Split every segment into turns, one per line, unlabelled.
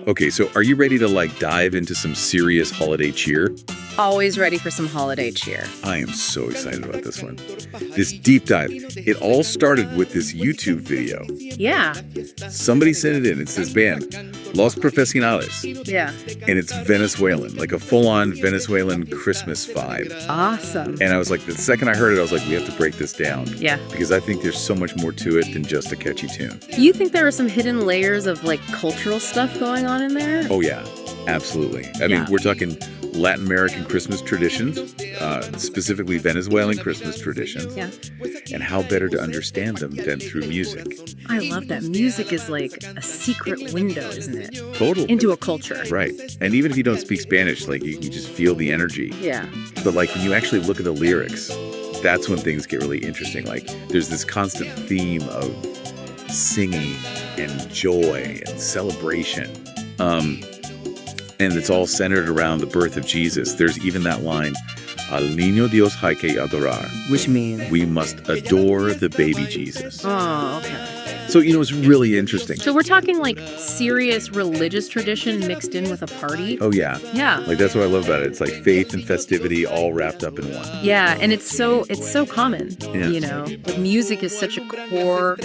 Okay, so are you ready to like dive into some serious holiday cheer?
Always ready for some holiday cheer.
I am so excited about this one. This deep dive, it all started with this YouTube video.
Yeah.
Somebody sent it in. It's this band, Los Profesionales.
Yeah.
And it's Venezuelan, like a full-on Venezuelan Christmas vibe.
Awesome.
And I was like, the second I heard it, I was like, we have to break this down.
Yeah.
Because I think there's so much more to it than just a catchy tune.
You think there are some hidden layers of like cultural stuff going on in there?
Oh, yeah. Absolutely. I mean, we're talking Latin American Christmas traditions, specifically Venezuelan Christmas traditions.
Yeah.
And how better to understand them than through music.
I love that. Music is like a secret window, isn't it?
Totally.
Into a culture.
Right. And even if you don't speak Spanish, like you can just feel the energy.
Yeah.
But like when you actually look at the lyrics, that's when things get really interesting. Like there's this constant theme of singing and joy and celebration. And it's all centered around the birth of Jesus. There's even that line, Al niño Dios hay que adorar.
Which means?
We must adore the baby Jesus.
Oh, okay.
So, it's really interesting.
So we're talking like serious religious tradition mixed in with a party?
Oh, yeah.
Yeah.
Like, that's what I love about it. It's like faith and festivity all wrapped up in one.
Yeah, and it's so common,
Yeah.
Like music is such a core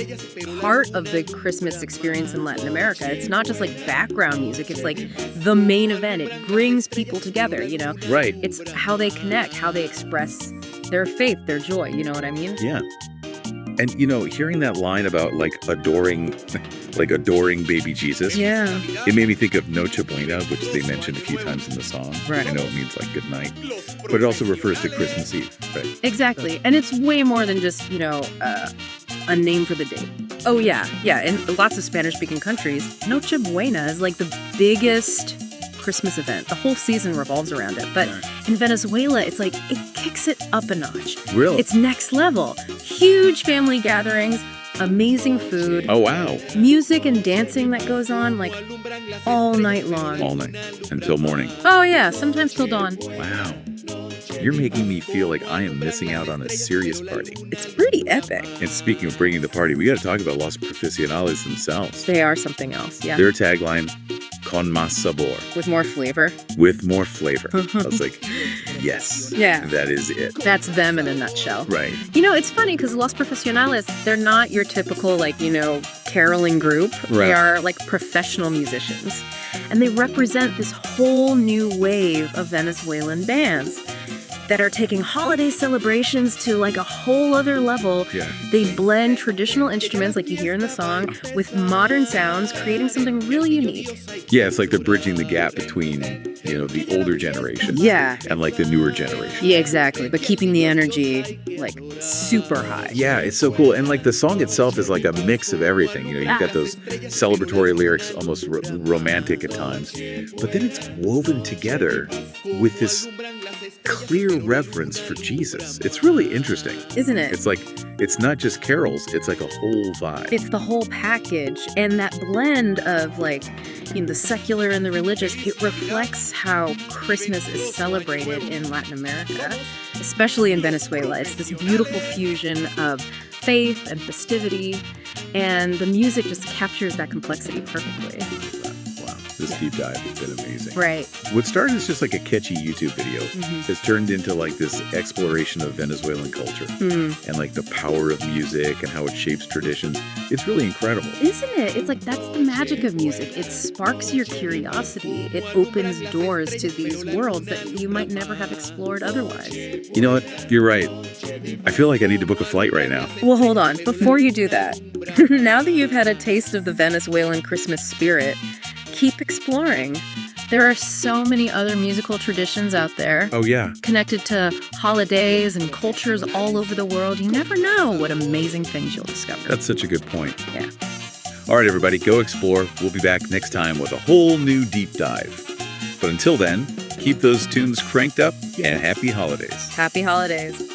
part of the Christmas experience in Latin America. It's not just like background music. It's like the main event. It brings people together,
Right.
It's how they connect, how they express their faith, their joy. You know what I mean?
Yeah. And, hearing that line about like adoring baby Jesus.
Yeah.
It made me think of Noche Buena, which they mentioned a few times in the song.
Right.
I know it means like good night, but it also refers to Christmas Eve, right?
Exactly. And it's way more than just, a name for the day. Oh, yeah. Yeah. In lots of Spanish-speaking countries, Noche Buena is like the biggest Christmas event. The whole season revolves around it. But in Venezuela, it's like it kicks it up a notch.
Really?
It's next level. Huge family gatherings, amazing food.
Oh, wow.
Music and dancing that goes on like all night long.
All night until morning.
Oh, yeah. Sometimes till dawn.
Wow. You're making me feel like I am missing out on a serious party.
It's pretty epic.
And speaking of bringing the party, we got to talk about Los Profesionales themselves.
They are something else, yeah.
Their tagline, Con más sabor.
With more flavor.
With more flavor. I was like, yes.
Yeah.
That is it.
That's them in a nutshell.
Right.
It's funny because Los Profesionales, they're not your typical, caroling group.
Right.
They are, professional musicians. And they represent this whole new wave of Venezuelan bands that are taking holiday celebrations to, a whole other level.
Yeah.
They blend traditional instruments, like you hear in the song, with modern sounds, creating something really unique.
Yeah, it's like they're bridging the gap between, the older generation.
Yeah.
And, the newer generation.
Yeah, exactly. But keeping the energy, super high.
Yeah, it's so cool. And, the song itself is like a mix of everything. You've got those celebratory lyrics, almost romantic at times. But then it's woven together with this clear reverence for Jesus. It's really interesting.
Isn't it?
It's it's not just carols, it's like a whole vibe.
It's the whole package. And that blend of the secular and the religious, it reflects how Christmas is celebrated in Latin America, especially in Venezuela. It's this beautiful fusion of faith and festivity, and the music just captures that complexity perfectly.
Wow, this deep dive has been amazing.
Right.
What started as just a catchy YouTube video has turned into this exploration of Venezuelan culture and the power of music and how it shapes traditions. It's really incredible.
Isn't it? It's that's the magic of music. It sparks your curiosity. It opens doors to these worlds that you might never have explored otherwise.
You know what? You're right. I feel like I need to book a flight right now.
Well, hold on. Before you do that, now that you've had a taste of the Venezuelan Christmas spirit, keep exploring. There are so many other musical traditions out there.
Oh, yeah.
Connected to holidays and cultures all over the world. You never know what amazing things you'll discover.
That's such a good point.
Yeah.
All right, everybody, go explore. We'll be back next time with a whole new deep dive. But until then, keep those tunes cranked up and happy holidays.
Happy holidays.